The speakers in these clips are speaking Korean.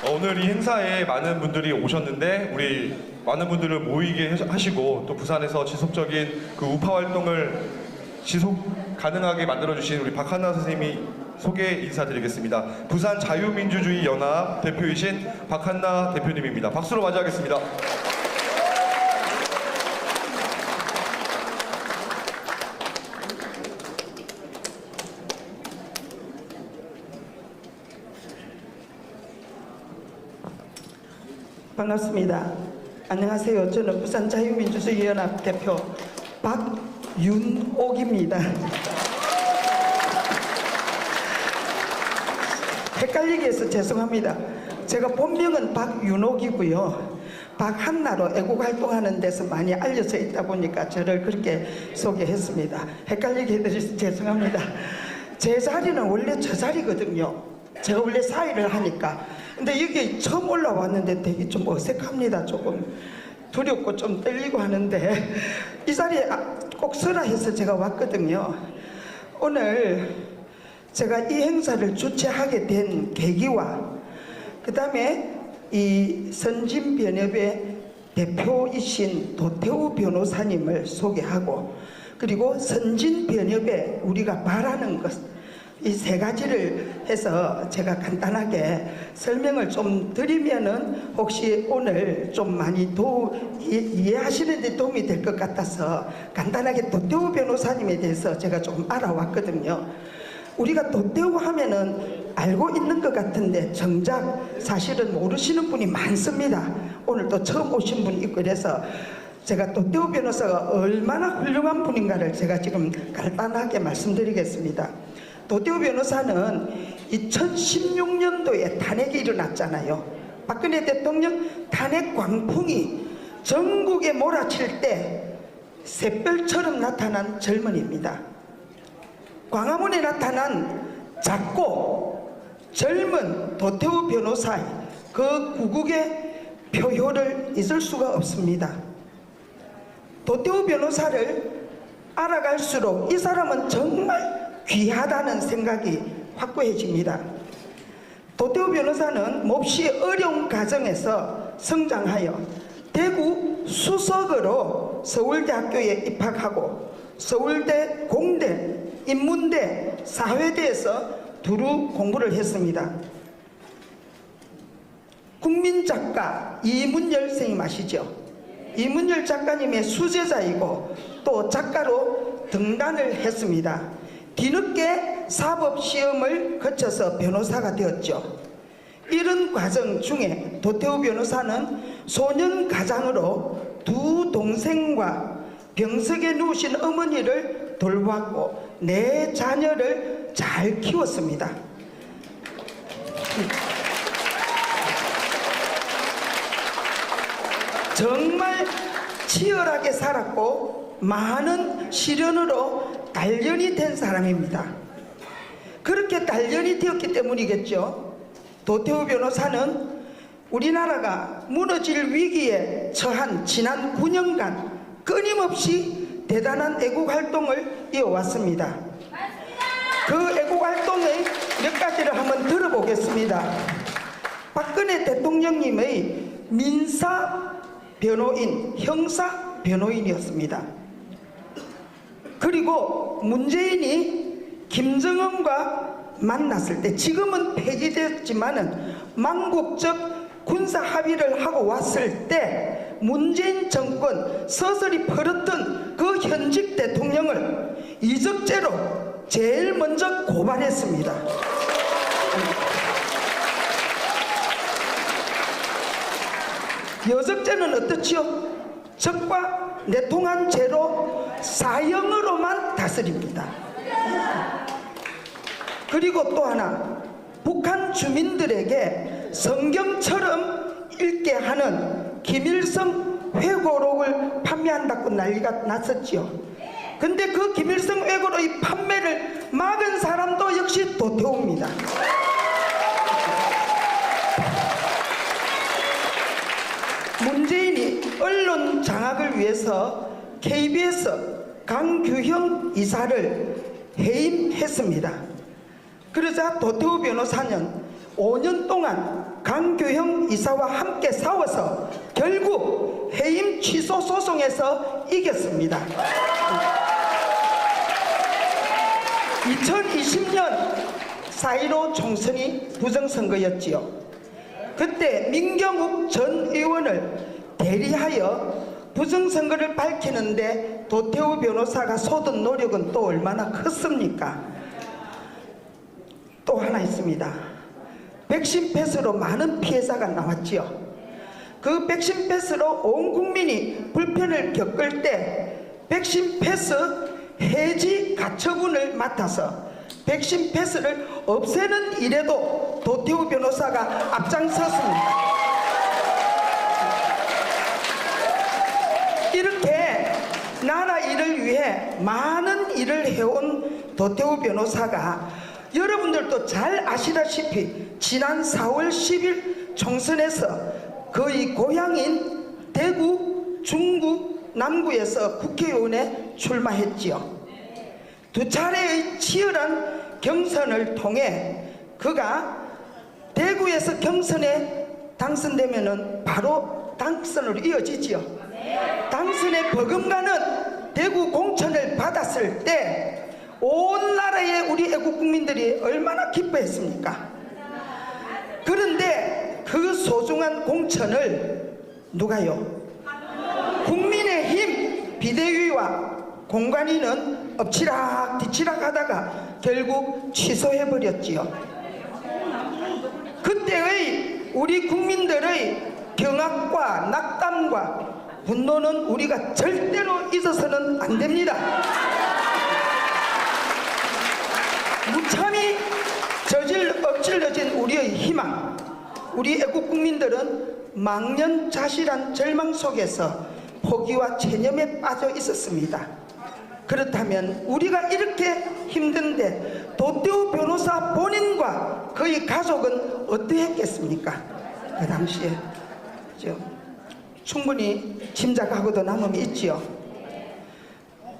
오늘 이 행사에 많은 분들이 오셨는데 우리 많은 분들을 모이게 하시고 또 부산에서 지속적인 그 우파 활동을 지속 가능하게 만들어주신 우리 박한나 선생님이 소개 인사드리겠습니다. 부산 자유민주주의 연합 대표이신 박한나 대표님입니다. 박수로 맞이하겠습니다. 반갑습니다. 안녕하세요. 저는 부산 자유민주주의 연합 대표 박윤옥입니다. 헷갈리게 해서 죄송합니다. 제가 본명은 박윤옥이고요. 박한나로 애국활동하는 데서 많이 알려져 있다 보니까 저를 그렇게 소개했습니다. 헷갈리게 해드려서 죄송합니다. 제 자리는 원래 저 자리거든요. 제가 원래 사회를 하니까. 근데 여기 처음 올라왔는데 되게 좀 어색합니다. 조금 두렵고 좀 떨리고 하는데 이 자리에 꼭 서라 해서 제가 왔거든요. 오늘 제가 이 행사를 주최하게 된 계기와 그 다음에 이 선진변협의 대표이신 도태우 변호사님을 소개하고 그리고 선진변협에 우리가 바라는 것 이 세 가지를 해서 제가 간단하게 설명을 좀 드리면은 혹시 오늘 좀 많이 이해하시는 데 도움이 될 것 같아서 간단하게 도태우 변호사님에 대해서 제가 좀 알아왔거든요. 우리가 도태우 하면은 알고 있는 것 같은데 정작 사실은 모르시는 분이 많습니다. 오늘 또 처음 오신 분이 있고 그래서 제가 도태우 변호사가 얼마나 훌륭한 분인가를 제가 지금 간단하게 말씀드리겠습니다. 도태우 변호사는 2016년도에 탄핵이 일어났잖아요. 박근혜 대통령 탄핵 광풍이 전국에 몰아칠 때 샛별처럼 나타난 젊은이입니다. 광화문에 나타난 작고 젊은 도태우 변호사의 그 구국의 표효를 잊을 수가 없습니다. 도태우 변호사를 알아갈수록 이 사람은 정말 귀하다는 생각이 확고해집니다. 도태우 변호사는 몹시 어려운 가정에서 성장하여 대구 수석으로 서울대학교에 입학하고 서울대, 공대, 인문대, 사회대에서 두루 공부를 했습니다. 국민작가 이문열 선생님 아시죠? 이문열 작가님의 수제자이고 또 작가로 등단을 했습니다. 뒤늦게 사법시험을 거쳐서 변호사가 되었죠. 이런 과정 중에 도태우 변호사는 소년 가장으로 두 동생과 병석에 누우신 어머니를 돌보았고 네 자녀를 잘 키웠습니다. 정말 치열하게 살았고 많은 시련으로 단련이 된 사람입니다. 그렇게 단련이 되었기 때문이겠죠. 도태우 변호사는 우리나라가 무너질 위기에 처한 지난 9년간 끊임없이 대단한 애국활동을 이어왔습니다. 그 애국활동의 몇 가지를 한번 들어보겠습니다. 박근혜 대통령님의 민사 변호인, 형사 변호인이었습니다. 그리고 문재인이 김정은과 만났을 때 지금은 폐지됐지만은 망국적 군사 합의를 하고 왔을 때 문재인 정권 서서히 퍼렀던 그 현직 대통령을 이적죄로 제일 먼저 고발했습니다. 여적죄는 어떻지요? 적과 내통한 죄로 사형으로만 다스립니다. 그리고 또 하나, 북한 주민들에게 성경처럼 읽게 하는 김일성 회고록을 판매한다고 난리가 났었지요. 근데 그 김일성 회고록의 판매를 막은 사람도 역시 도태우입니다. 문재인이 언론 장악을 위해서 KBS 강규형 이사를 해임했습니다. 그러자 도태우 변호사는 5년 동안 강교형 이사와 함께 싸워서 결국 해임 취소 소송에서 이겼습니다. 2020년 4.15 총선이 부정선거였지요. 그때 민경욱 전 의원을 대리하여 부정선거를 밝히는데 도태우 변호사가 쏟은 노력은 또 얼마나 컸습니까? 또 하나 있습니다. 백신 패스로 많은 피해자가 나왔지요. 그 백신 패스로 온 국민이 불편을 겪을 때 백신 패스 해지 가처분을 맡아서 백신 패스를 없애는 일에도 도태우 변호사가 앞장섰습니다. 이렇게 나라 일을 위해 많은 일을 해온 도태우 변호사가 여러분들도 잘 아시다시피 지난 4월 10일 총선에서 그의 고향인 대구, 중구, 남구에서 국회의원에 출마했지요. 두 차례의 치열한 경선을 통해 그가 대구에서 경선에 당선되면은 바로 당선으로 이어지지요. 당선에 버금가는 대구 공천을 받았을 때 온 나라의 우리 애국 국민들이 얼마나 기뻐했습니까? 그런데 그 소중한 공천을 누가요? 국민의힘 비대위와 공관위는 엎치락 뒤치락 하다가 결국 취소해버렸지요. 그때의 우리 국민들의 경악과 낙담과 분노는 우리가 절대로 잊어서는 안 됩니다. 무참히 엎질러진 우리의 희망, 우리 애국 국민들은 망연자실한 절망 속에서 포기와 체념에 빠져 있었습니다. 그렇다면 우리가 이렇게 힘든데 도태우 변호사 본인과 그의 가족은 어떠했겠습니까? 그 당시에 충분히 짐작하고도 남음이 있지요.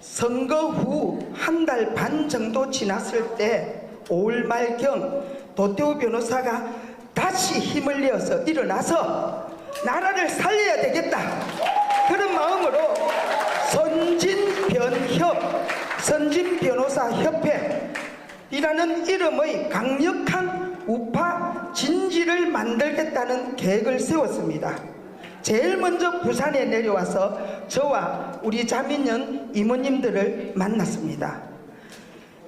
선거 후 한 달 반 정도 지났을 때 5월 말경 도태우 변호사가 다시 힘을 내어서 일어나서 나라를 살려야 되겠다, 그런 마음으로 선진변호사협회이라는 이름의 강력한 우파 진지를 만들겠다는 계획을 세웠습니다. 제일 먼저 부산에 내려와서 저와 우리 자민련 이모님들을 만났습니다.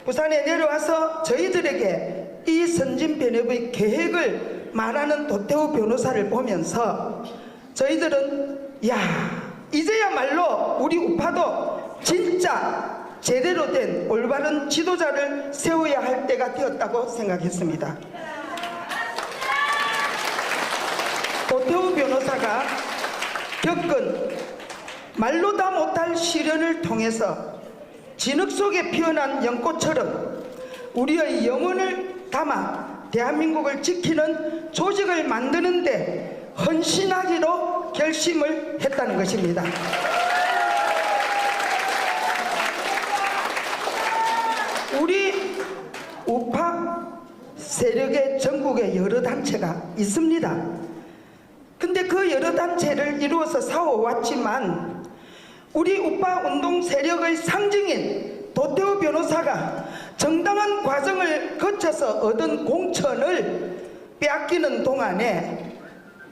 부산에 내려와서 저희들에게 이 선진변협의 계획을 말하는 도태우 변호사를 보면서 저희들은 이제야말로 우리 우파도 진짜 제대로 된 올바른 지도자를 세워야 할 때가 되었다고 생각했습니다. 도태우 변호사가 겪은 말로 다 못할 시련을 통해서 진흙 속에 피어난 연꽃처럼 우리의 영혼을 담아 대한민국을 지키는 조직을 만드는데 헌신하기로 결심을 했다는 것입니다. 우리 우파 세력의 전국에 여러 단체가 있습니다. 근데 그 여러 단체를 이루어서 싸워왔지만 우리 우파 운동 세력의 상징인 도태우 변호사가 정당한 과정을 거쳐서 얻은 공천을 빼앗기는 동안에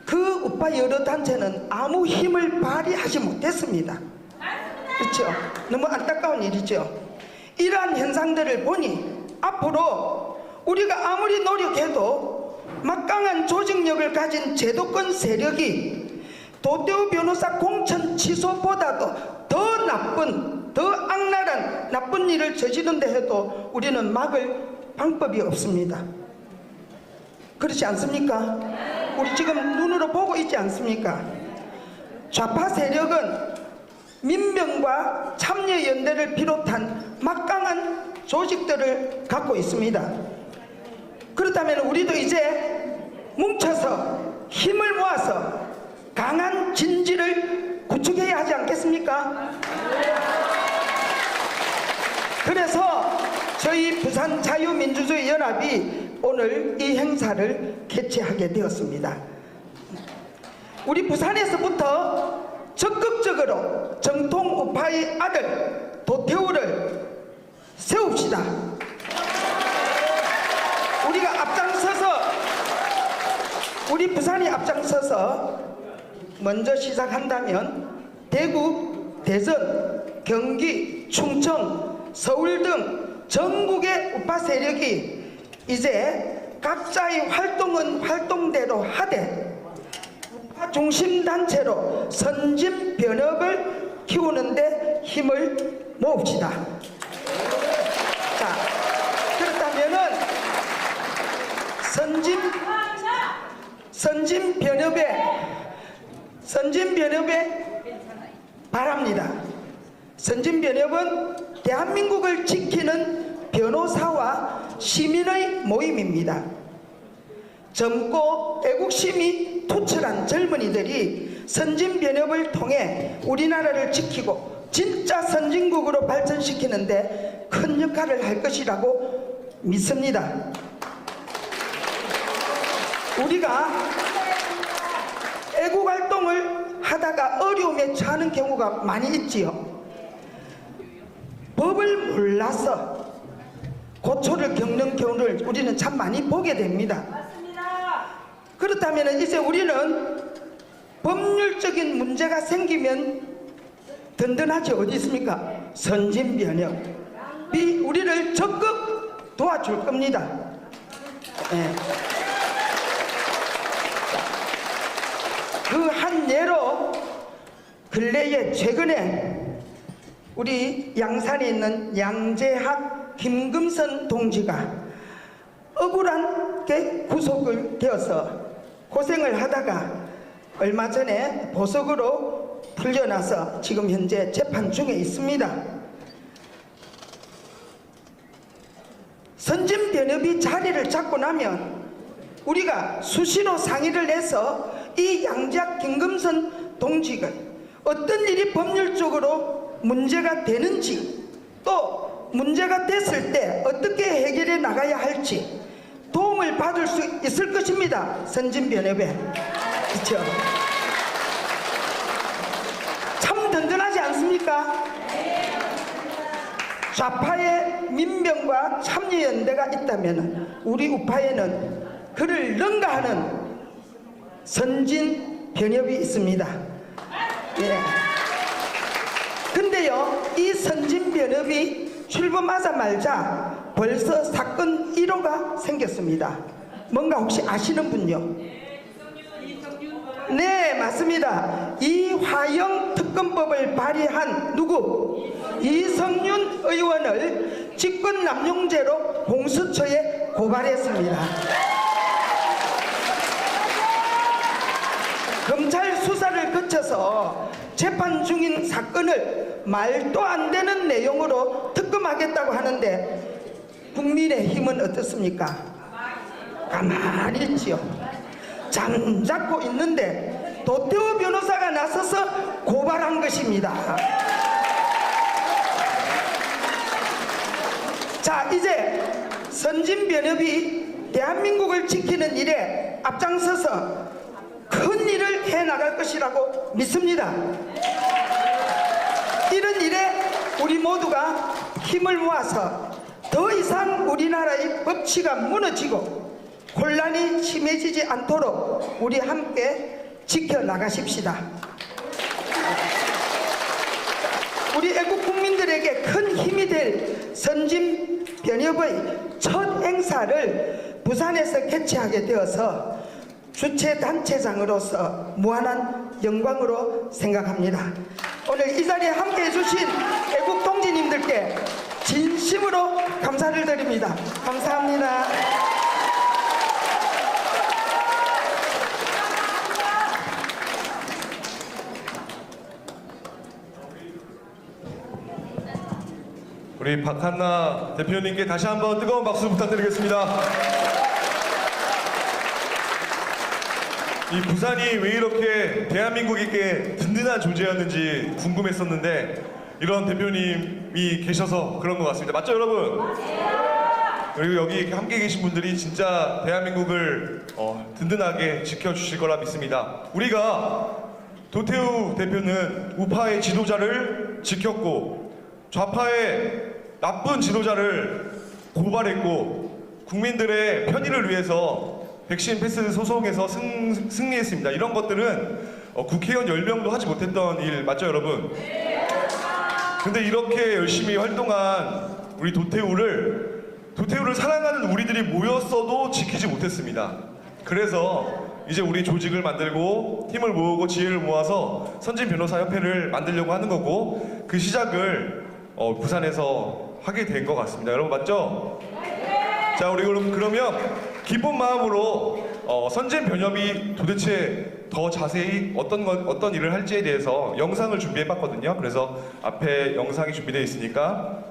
그 우파 여러 단체는 아무 힘을 발휘하지 못했습니다. 그렇죠? 너무 안타까운 일이죠. 이러한 현상들을 보니 앞으로 우리가 아무리 노력해도 막강한 조직력을 가진 제도권 세력이 도태우 변호사 공천 취소보다도 더 나쁜, 더 악랄한 나쁜 일을 저지른다 해도 우리는 막을 방법이 없습니다. 그렇지 않습니까? 우리 지금 눈으로 보고 있지 않습니까? 좌파 세력은 민병과 참여연대를 비롯한 막강한 조직들을 갖고 있습니다. 그렇다면 우리도 이제 뭉쳐서 힘을 모아서 강한 진지를 구축해야 하지 않겠습니까? 그래서 저희 부산자유민주주의연합이 오늘 오늘 이 행사를 개최하게 되었습니다. 우리 부산에서부터 적극적으로 정통 우파의 아들 도태우를 세웁시다. 우리가 앞장서서, 우리 부산이 앞장서서 먼저 시작한다면 대구, 대전, 경기, 충청, 서울 등 전국의 우파 세력이 이제 각자의 활동은 활동대로 하되 우파 중심 단체로 선진 변혁을 키우는데 힘을 모읍시다. 자, 그렇다면은 선진 변협에 바랍니다. 선진 변협은 대한민국을 지키는 변호사와 시민의 모임입니다. 젊고 애국심이 투철한 젊은이들이 선진 변협을 통해 우리나라를 지키고 진짜 선진국으로 발전시키는데 큰 역할을 할 것이라고 믿습니다. 우리가 애국활동을 하다가 어려움에 처하는 경우가 많이 있지요. 법을 몰라서 고초를 겪는 경우를 우리는 참 많이 보게 됩니다. 그렇다면 이제 우리는 법률적인 문제가 생기면 든든하지 어디 있습니까? 선진변협이 우리를 적극 도와줄 겁니다. 네. 그 한 예로 근래에 최근에 우리 양산에 있는 양재학 김금선 동지가 억울하게 구속을 되어서 고생을 하다가 얼마 전에 보석으로 풀려나서 지금 현재 재판 중에 있습니다. 선진변협이 자리를 잡고 나면 우리가 수시로 상의를 해서 이 양재학 김금선 동지가 어떤 일이 법률적으로 문제가 되는지, 또 문제가 됐을 때 어떻게 해결해 나가야 할지 도움을 받을 수 있을 것입니다. 선진변협에. 그렇죠? 참 든든하지 않습니까? 좌파의 민병과 참여연대가 있다면 우리 우파에는 그를 능가하는 선진변협이 있습니다. 예. 근데요, 이 선진변협이 출범하자마자 벌써 사건 1호가 생겼습니다. 뭔가 혹시 아시는 분요? 네, 맞습니다. 이화영 특검법을 발의한 누구? 이성윤 의원을 직권남용죄로 공수처에 고발했습니다. 검찰 수사를 거쳐서 재판 중인 사건을 말도 안 되는 내용으로 특검하겠다고 하는데 국민의힘은 어떻습니까? 가만히 있지요. 잠잡고 있는데 도태우 변호사가 나서서 고발한 것입니다. 자, 이제 선진변협이 대한민국을 지키는 일에 앞장서서 큰 일을 해나갈 것이라고 믿습니다. 이런 일에 우리 모두가 힘을 모아서 더 이상 우리나라의 법치가 무너지고 혼란이 심해지지 않도록 우리 함께 지켜나가십시다. 우리 애국 국민들에게 큰 힘이 될 선진변협의 첫 행사를 부산에서 개최하게 되어서 주최단체장으로서 무한한 영광으로 생각합니다. 오늘 이 자리에 함께 해주신 애국 동지님들께 진심으로 감사를 드립니다. 감사합니다. 우리 박한나 대표님께 다시 한번 뜨거운 박수 부탁드리겠습니다. 이 부산이 왜 이렇게 대한민국에게 든든한 존재였는지 궁금했었는데 이런 대표님이 계셔서 그런 것 같습니다. 맞죠, 여러분? 그리고 여기 함께 계신 분들이 진짜 대한민국을 든든하게 지켜주실 거라 믿습니다. 우리가 도태우 대표는 우파의 지도자를 지켰고 좌파의 나쁜 지도자를 고발했고 국민들의 편의를 위해서 백신 패스 소송에서 승리했습니다. 이런 것들은 국회의원 10명도 하지 못했던 일 맞죠 여러분? 근데 이렇게 열심히 활동한 우리 도태우를 사랑하는 우리들이 모였어도 지키지 못했습니다. 그래서 이제 우리 조직을 만들고 힘을 모으고 지혜를 모아서 선진 변호사 협회를 만들려고 하는 거고 그 시작을 부산에서 하게 된 것 같습니다. 여러분 맞죠? 자 우리 그러면 기쁜 마음으로 선진 변협이 도대체 더 자세히 어떤 일을 할지에 대해서 영상을 준비해봤거든요. 그래서 앞에 영상이 준비되어 있으니까